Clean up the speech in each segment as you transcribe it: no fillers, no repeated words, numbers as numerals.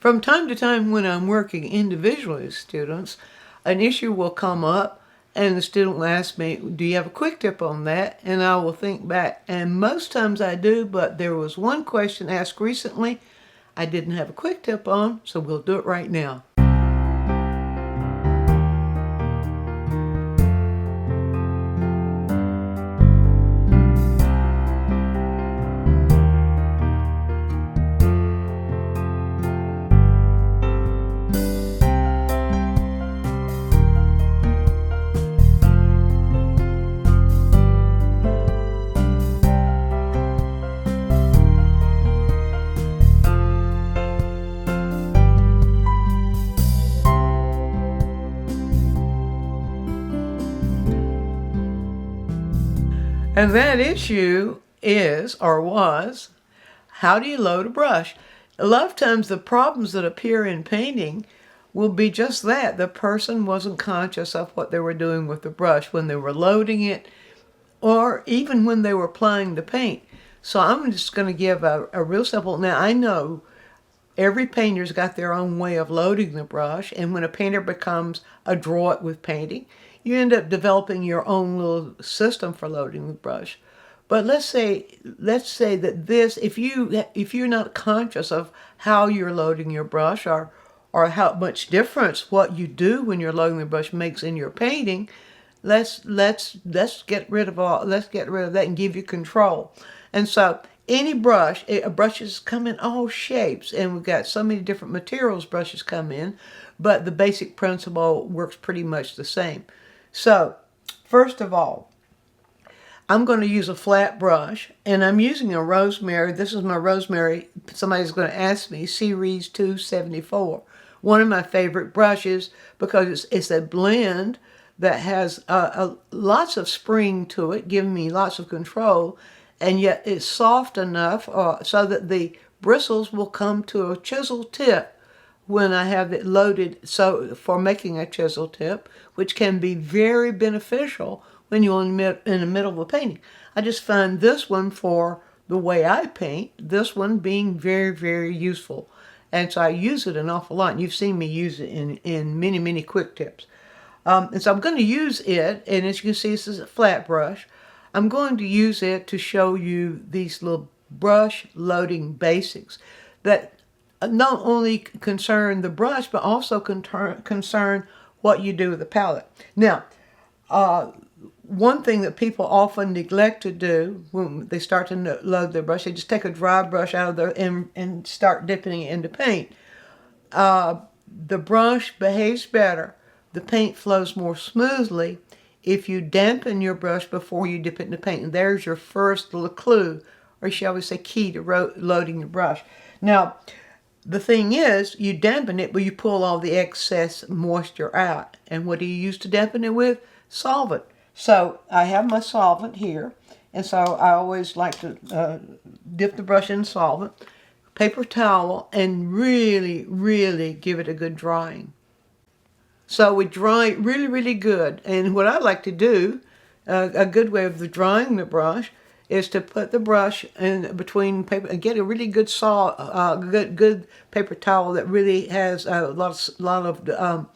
From time to time when I'm working individually with students, an issue will come up and the student will ask me, do you have a quick tip on that? And I will think back. And most times I do, but there was one question asked recently I didn't have a quick tip on, so we'll do it right now. And that issue is, or was, how do you load a brush? A lot of times the problems that appear in painting will be just that. The person wasn't conscious of what they were doing with the brush when they were loading it, or even when they were applying the paint. So I'm just going to give a real simple, now I know every painter's got their own way of loading the brush, and when a painter becomes adroit with painting, you end up developing your own little system for loading the brush. But let's say that this, if you're not conscious of how you're loading your brush, or how much difference what you do when you're loading the brush makes in your painting, let's get rid of that and give you control. And so any brush, brushes come in all shapes, and we've got so many different materials brushes come in, but the basic principle works pretty much the same. So, first of all, I'm going to use a flat brush, and I'm using a rosemary. This is my rosemary. Somebody's going to ask me, Series 274. One of my favorite brushes because it's a blend that has lots of spring to it, giving me lots of control, and yet it's soft enough so that the bristles will come to a chisel tip when I have it loaded, so for making a chisel tip, which can be very beneficial when you're in the middle of a painting. I just find this one for the way I paint, this one being very, very useful. And so I use it an awful lot. And you've seen me use it in many, many quick tips. And so I'm going to use it, and as you can see, this is a flat brush. I'm going to use it to show you these little brush loading basics that not only concern the brush, but also concern what you do with the palette. Now, one thing that people often neglect to do when they start to load their brush, they just take a dry brush out of there and start dipping it into paint. The brush behaves better. The paint flows more smoothly if you dampen your brush before you dip it into paint. And there's your first little clue, or shall we say key to loading your brush. Now, the thing is, you dampen it, but you pull all the excess moisture out. And what do you use to dampen it with? Solvent. So I have my solvent here, and so I always like to dip the brush in solvent, paper towel, and really, really give it a good drying. So we dry it really, really good. And what I like to do, a good way of drying the brush, is to put the brush in between paper and get a really good good paper towel that really has a lot of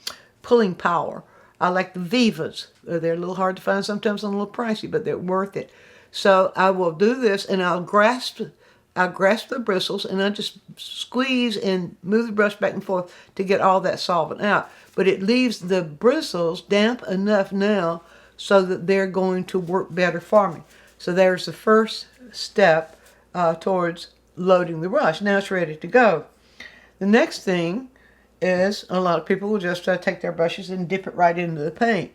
pulling power. I like the Vivas. They're a little hard to find sometimes, and a little pricey, but they're worth it. So I will do this, and I'll grasp the bristles, and I just squeeze and move the brush back and forth to get all that solvent out. But it leaves the bristles damp enough now so that they're going to work better for me. So there's the first step towards loading the brush. Now it's ready to go. The next thing is a lot of people will just take their brushes and dip it right into the paint.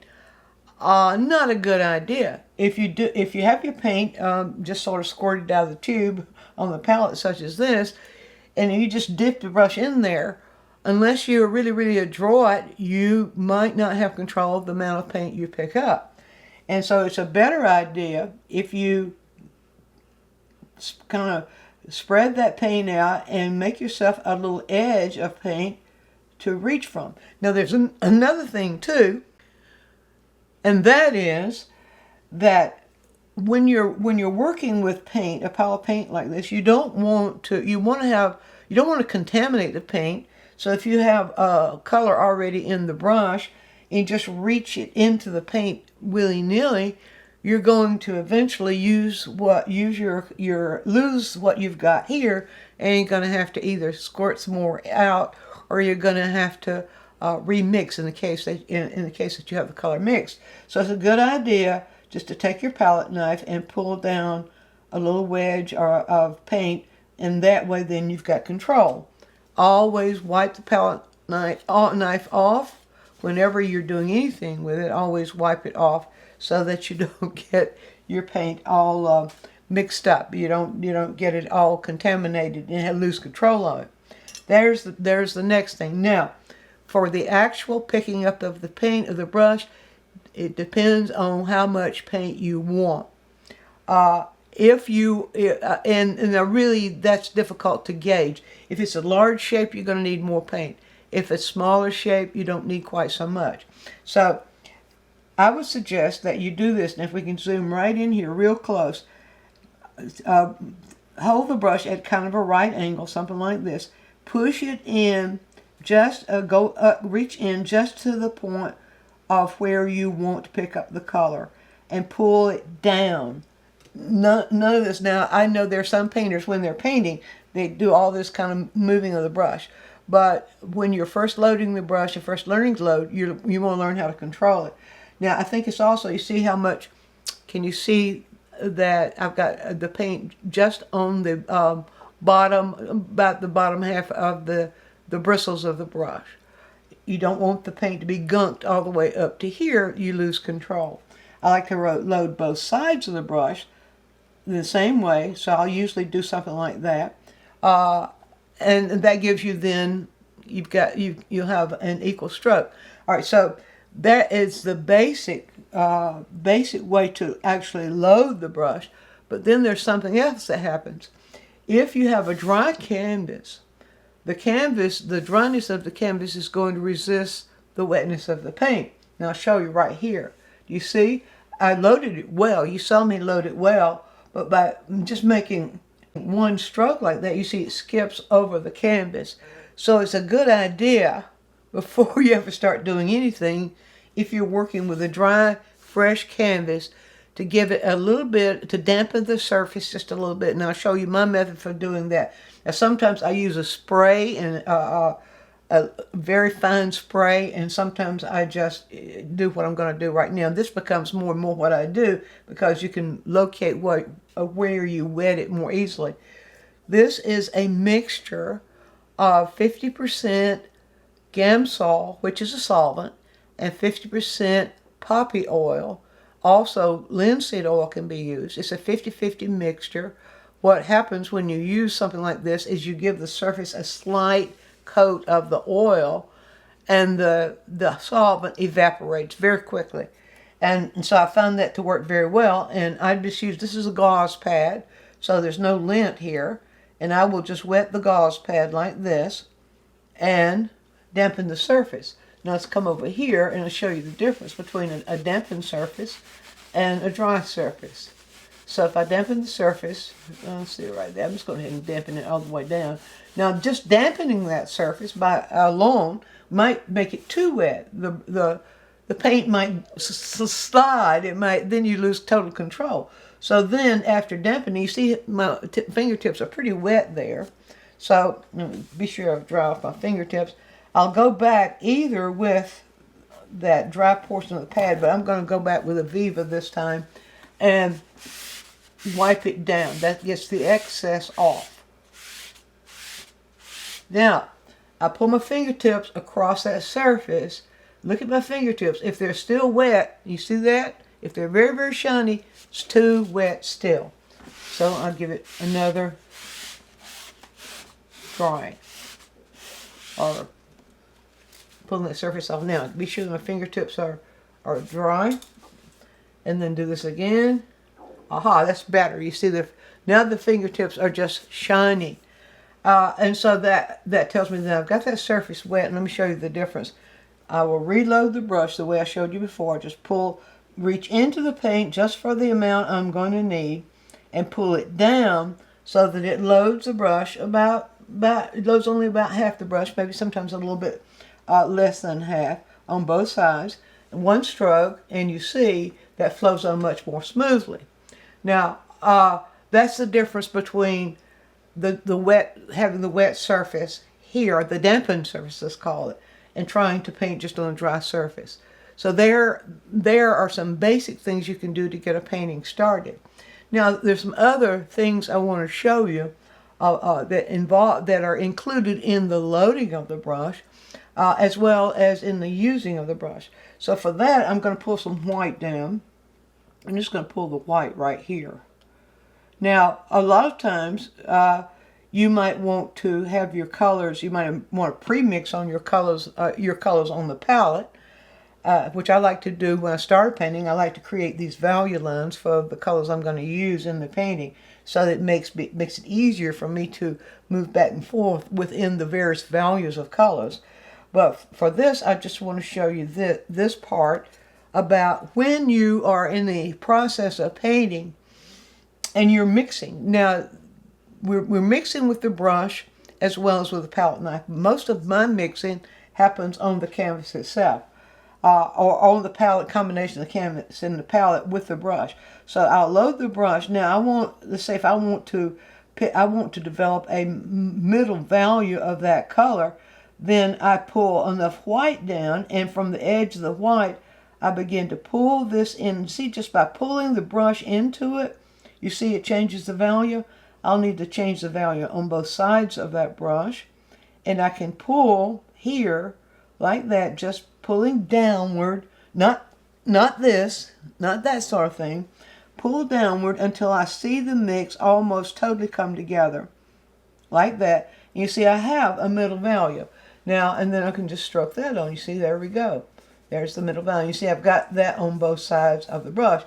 Not a good idea. If you have your paint just sort of squirted out of the tube on the palette such as this, and you just dip the brush in there, unless you're really, really adroit, you might not have control of the amount of paint you pick up. And so it's a better idea if you kind of spread that paint out and make yourself a little edge of paint to reach from. Now there's another thing too, and that is that when you're working with paint, a pile of paint like this, you don't want to contaminate the paint. So if you have color already in the brush and just reach it into the paint willy-nilly, you're going to eventually lose what you've got here, and you're going to have to either squirt some more out, or you're going to have to remix in the case that you have the color mixed. So it's a good idea just to take your palette knife and pull down a little wedge of paint, and that way then you've got control. Always wipe the palette knife off whenever you're doing anything with it. Always wipe it off so that you don't get your paint all mixed up. You don't get it all contaminated and lose control of it. There's the next thing. Now, for the actual picking up of the paint of the brush, it depends on how much paint you want. Really that's difficult to gauge. If it's a large shape, you're going to need more paint. If it's smaller shape, you don't need quite so much. So I would suggest that you do this, and if we can zoom right in here real close, hold the brush at kind of a right angle, something like this. Push it in, reach in just to the point of where you want to pick up the color, and pull it down. None of this. Now, I know there are some painters, when they're painting, they do all this kind of moving of the brush. But when you're first loading the brush, your first learning to load, you want to learn how to control it. Now, I think it's also, you see how much, can you see that I've got the paint just on the bottom, about the bottom half of the bristles of the brush. You don't want the paint to be gunked all the way up to here. You lose control. I like to load both sides of the brush the same way, so I'll usually do something like that. And that gives you then, you'll have an equal stroke. All right, so that is the basic way to actually load the brush. But then there's something else that happens. If you have a dry canvas, the dryness of the canvas is going to resist the wetness of the paint. Now I'll show you right here. You see, I loaded it well. You saw me load it well, but by just making one stroke like that, you see it skips over the canvas. So it's a good idea, before you ever start doing anything, if you're working with a dry, fresh canvas, to give it a little bit, to dampen the surface just a little bit. And I'll show you my method for doing that. Now, sometimes I use a spray, and a very fine spray, and sometimes I just do what I'm going to do right now. This becomes more and more what I do, because you can locate where you wet it more easily. This is a mixture of 50% Gamsol, which is a solvent, and 50% poppy oil. Also, linseed oil can be used. It's a 50-50 mixture. What happens when you use something like this is you give the surface a slight coat of the oil, and the solvent evaporates very quickly. And so I found that to work very well. And I just use, this is a gauze pad, so there's no lint here. And I will just wet the gauze pad like this and dampen the surface. Now let's come over here and I'll show you the difference between a dampened surface and a dry surface. So if I dampen the surface, let's see right there, I'm just going ahead and dampen it all the way down. Now just dampening that surface by alone might make it too wet. The paint might slide. Then you lose total control. So then after dampening, you see my fingertips are pretty wet there. So be sure I dry off my fingertips. I'll go back either with that dry portion of the pad, but I'm going to go back with a Viva this time and wipe it down. That gets the excess off. Now, I pull my fingertips across that surface. Look at my fingertips. If they're still wet, you see that? If they're very, very shiny, it's too wet still. So I'll give it another dry. Or pulling that surface off. Now, be sure that my fingertips are dry. And then do this again. Aha, that's better. You see, now the fingertips are just shiny. And so that tells me that I've got that surface wet. And let me show you the difference. I will reload the brush the way I showed you before. Just reach into the paint just for the amount I'm going to need, and pull it down so that it loads the brush about it loads only about half the brush, maybe sometimes a little bit less than half on both sides. One stroke, and you see that flows on much more smoothly. Now, that's the difference between having the wet surface here, the dampened surface, let's call it, and trying to paint just on a dry surface. So there are some basic things you can do to get a painting started. Now, there's some other things I want to show you that are included in the loading of the brush, as well as in the using of the brush. So for that, I'm going to pull some white down. I'm just going to pull the white right here. Now, a lot of times, you might want to have your colors, you might want to pre-mix on your colors on the palette, which I like to do when I start painting. I like to create these value lines for the colors I'm going to use in the painting, so that it makes it easier for me to move back and forth within the various values of colors. But for this, I just want to show you this part about when you are in the process of painting and you're mixing. Now, we're mixing with the brush as well as with the palette knife. Most of my mixing happens on the canvas itself, or on the palette, combination of the canvas and the palette with the brush. So I'll load the brush. Now let's say if I want to develop a middle value of that color, then I pull enough white down, and from the edge of the white, I begin to pull this in. See, just by pulling the brush into it, you see it changes the value. I'll need to change the value on both sides of that brush, and I can pull here like that, just pulling downward, not this, not that sort of thing. Pull downward until I see the mix almost totally come together, like that. And you see I have a middle value. Now, and then I can just stroke that on. You see, there we go. There's the middle value. You see, I've got that on both sides of the brush.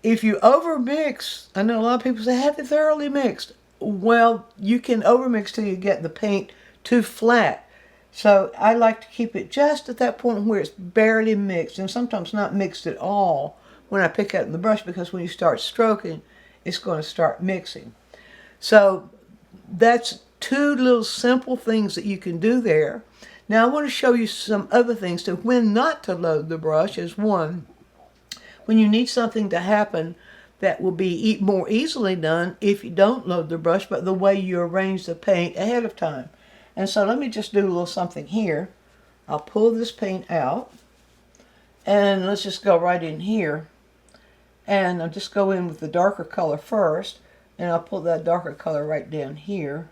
If you overmix, I know a lot of people say, have it thoroughly mixed. Well, you can overmix till you get the paint too flat. So I like to keep it just at that point where it's barely mixed, and sometimes not mixed at all when I pick up the brush, because when you start stroking, it's going to start mixing. So that's two little simple things that you can do there. Now I want to show you some other things to when not to load the brush. Is one, when you need something to happen that will be more easily done if you don't load the brush, but the way you arrange the paint ahead of time. And so let me just do a little something here. I'll pull this paint out, and let's just go right in here. And I'll just go in with the darker color first, and I'll pull that darker color right down here,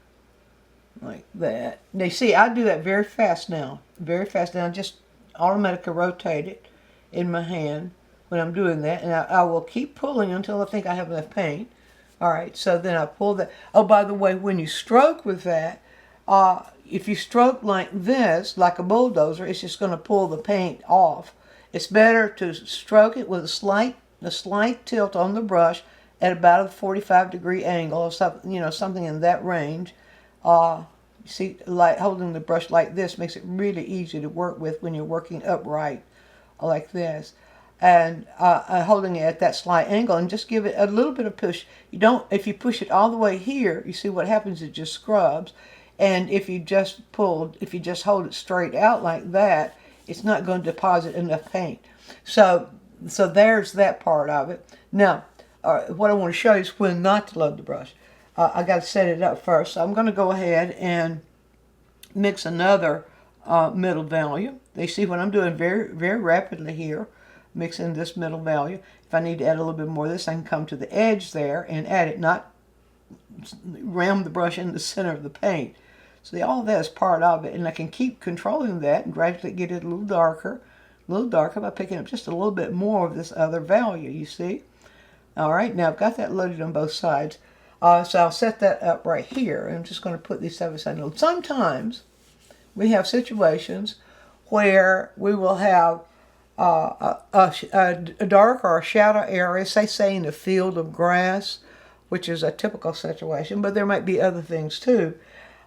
like that. Now you see, I do that very fast now. Very fast now. Just automatically rotate it in my hand when I'm doing that, and I will keep pulling until I think I have enough paint. Alright, so then I pull that. Oh, by the way, when you stroke with that, if you stroke like this, like a bulldozer, it's just going to pull the paint off. It's better to stroke it with a slight tilt on the brush at about a 45-degree angle, or something, something in that range. You see, like holding the brush like this makes it really easy to work with when you're working upright like this. And holding it at that slight angle, and just give it a little bit of push. If you push it all the way here, you see what happens, it just scrubs. And if you just hold it straight out like that, it's not going to deposit enough paint. So there's that part of it. Now, what I want to show you is when not to load the brush. I got to set it up first. So I'm going to go ahead and mix another middle value. You see what I'm doing very, very rapidly here, mixing this middle value. If I need to add a little bit more of this, I can come to the edge there and add it, not ram the brush in the center of the paint. So all that is part of it, and I can keep controlling that and gradually get it a little darker by picking up just a little bit more of this other value, you see. Alright, now I've got that loaded on both sides. So I'll set that up right here. I'm just going to put these side by side. Sometimes we have situations where we will have a dark or a shadow area, say in a field of grass, which is a typical situation, but there might be other things too.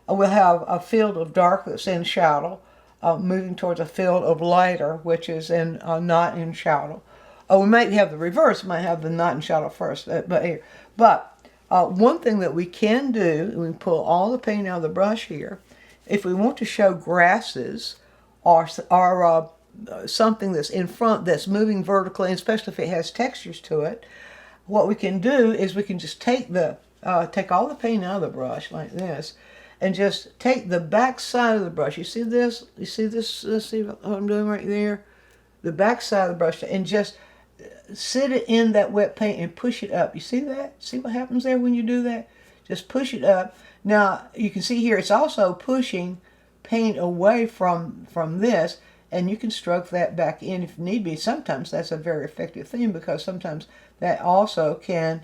We'll have a field of dark that's in shadow, moving towards a field of lighter, which is not in shadow. We might have the reverse. We might have the not in shadow first. But One thing that we can do, we can pull all the paint out of the brush here. If we want to show grasses or something that's in front that's moving vertically, especially if it has textures to it, what we can do is we can just take all the paint out of the brush like this, and just take the back side of the brush. You see this? You see this? See what I'm doing right there? The back side of the brush, and just sit it in that wet paint and push it up. You see that? See what happens there when you do that? Just push it up. Now you can see here it's also pushing paint away from this, and you can stroke that back in if need be. Sometimes that's a very effective thing, because sometimes that also can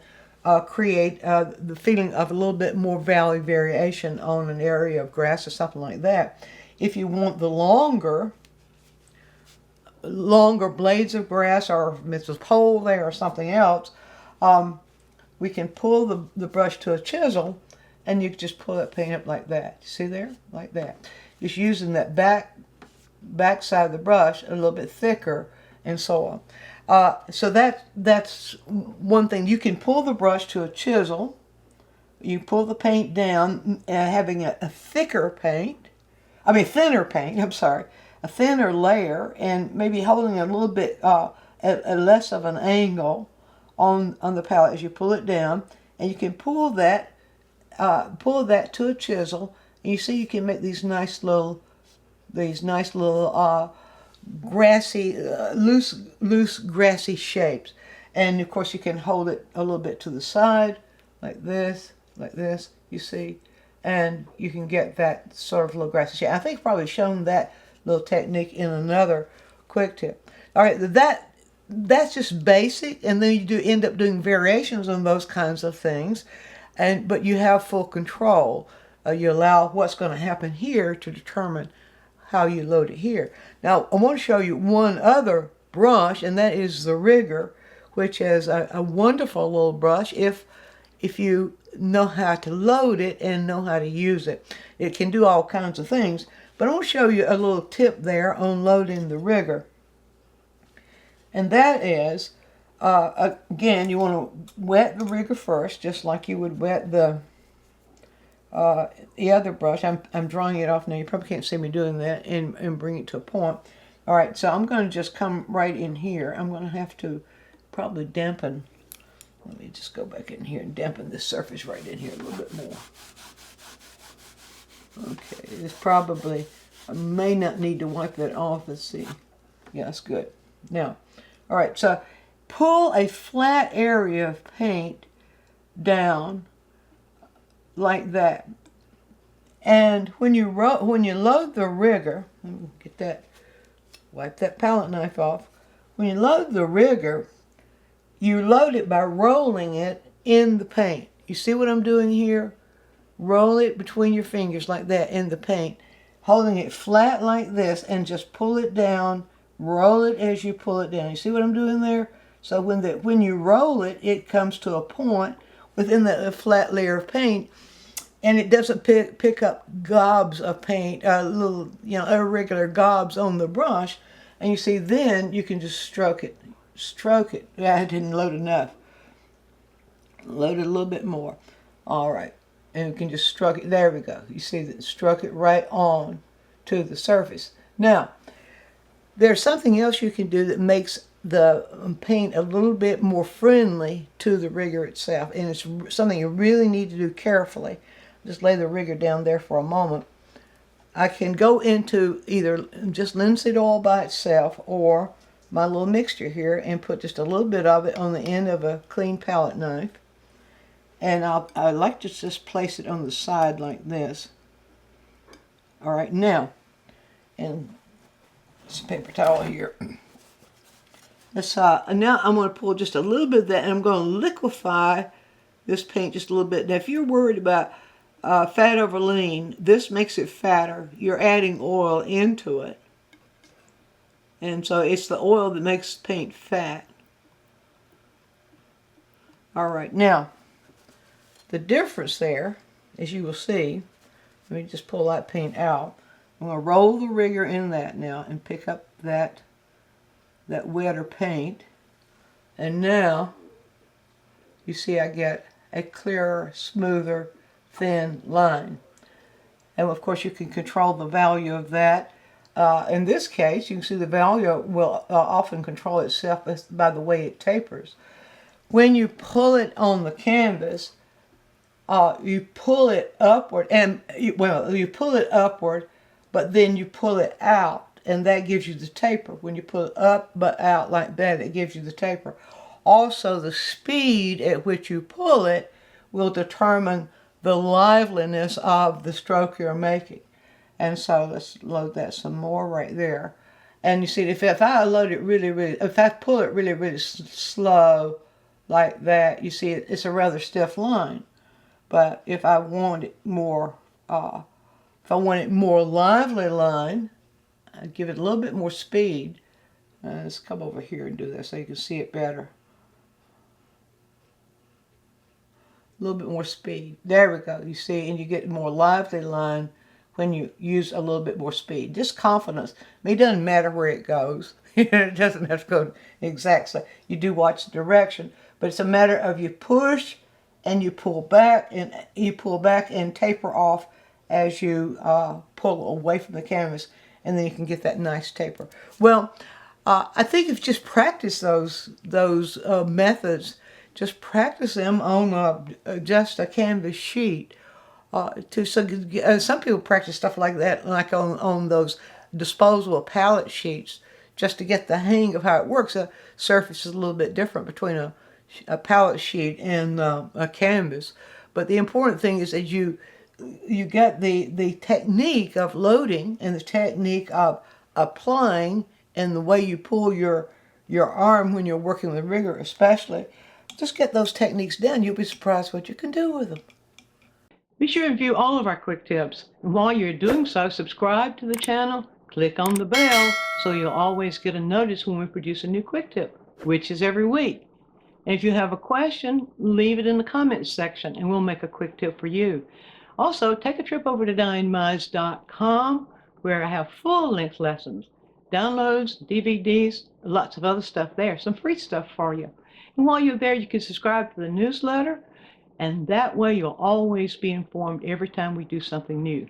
create the feeling of a little bit more valley variation on an area of grass or something like that. If you want the longer blades of grass, or if it's a pole there or something else, we can pull the brush to a chisel, and you can just pull that paint up like that. See there? Like that. Just using that back side of the brush a little bit thicker, and so on. So that's one thing. You can pull the brush to a chisel. You pull the paint down, having a thinner paint, I'm sorry, a thinner layer, and maybe holding a little bit at less of an angle on the palette as you pull it down, and you can pull that to a chisel, and you see you can make these nice little grassy, loose grassy shapes. And of course you can hold it a little bit to the side like this, you see, and you can get that sort of little grassy shape. I think I've probably shown that little technique in another quick tip. All right, that's just basic, and then you do end up doing variations on those kinds of things, but you have full control. You allow what's going to happen here to determine how you load it here. Now I want to show you one other brush, and that is the Rigger, which is a wonderful little brush if you know how to load it and know how to use it. It can do all kinds of things, but I want to show you a little tip there on loading the Rigger. And that is, again, you want to wet the Rigger first, just like you would wet the other brush. I'm drawing it off now. You probably can't see me doing that, and bring it to a point. All right, so I'm going to just come right in here. I'm going to have to probably dampen. Let me just go back in here and dampen this surface right in here a little bit more. Okay, it's probably, I may not need to wipe that off. Let's see. Yeah, that's good. Now, all right, so pull a flat area of paint down like that. And when you load the Rigger, get that, wipe that palette knife off. When you load the Rigger, you load it by rolling it in the paint. You see what I'm doing here? Roll it between your fingers like that in the paint, holding it flat like this, and just pull it down. Roll it as you pull it down. You see what I'm doing there? So when you roll it, it comes to a point within the flat layer of paint, and it doesn't pick up gobs of paint, little, irregular gobs on the brush. And you see, then you can just stroke it. Yeah, I didn't load enough. Load it a little bit more. All right, and you can just stroke it. There we go. You see that, struck it right on to the surface. Now, there's something else you can do that makes the paint a little bit more friendly to the Rigger itself, and it's something you really need to do carefully. Just lay the Rigger down there for a moment. I can go into either just linseed oil by itself or my little mixture here and put just a little bit of it on the end of a clean palette knife. And I like to just place it on the side like this. All right, now, and some paper towel here. Now I'm going to pull just a little bit of that, and I'm going to liquefy this paint just a little bit. Now, if you're worried about fat over lean, this makes it fatter. You're adding oil into it. And so it's the oil that makes paint fat. All right, now, the difference there, as you will see, let me just pull that paint out. I'm going to roll the Rigger in that now and pick up that wetter paint. And now, you see I get a clearer, smoother, thin line. And of course you can control the value of that. In this case, you can see the value will often control itself by the way it tapers. When you pull it on the canvas, you pull it upward, and you pull it upward, but then you pull it out, and that gives you the taper. When you pull it up but out like that, it gives you the taper. Also, the speed at which you pull it will determine the liveliness of the stroke you're making. And so let's load that some more right there. And you see, if I load it if I pull it really slow like that, you see it's a rather stiff line. But if I want it more, lively line, I'd give it a little bit more speed. Let's come over here and do this so you can see it better. A little bit more speed. There we go. You see, and you get a more lively line when you use a little bit more speed. Just confidence. It doesn't matter where it goes. It doesn't have to go exactly. You do watch the direction, but it's a matter of you push and you pull back and taper off as you pull away from the canvas, and then you can get that nice taper. Well, I think if you just practice those methods, just practice them on just a canvas sheet. Some people practice stuff like that, like on those disposable palette sheets, just to get the hang of how it works. The surface is a little bit different between a palette sheet and a canvas, but the important thing is that you get the technique of loading and the technique of applying and the way you pull your arm when you're working with rigor, especially. Just get those techniques down. You'll be surprised what you can do with them. Be sure and view all of our quick tips. And while you're doing so, subscribe to the channel, click on the bell so you'll always get a notice when we produce a new quick tip, which is every week. And if you have a question, leave it in the comments section and we'll make a quick tip for you. Also, take a trip over to DianneMize.com where I have full-length lessons, downloads, DVDs, lots of other stuff there, some free stuff for you. And while you're there, you can subscribe to the newsletter, and that way you'll always be informed every time we do something new.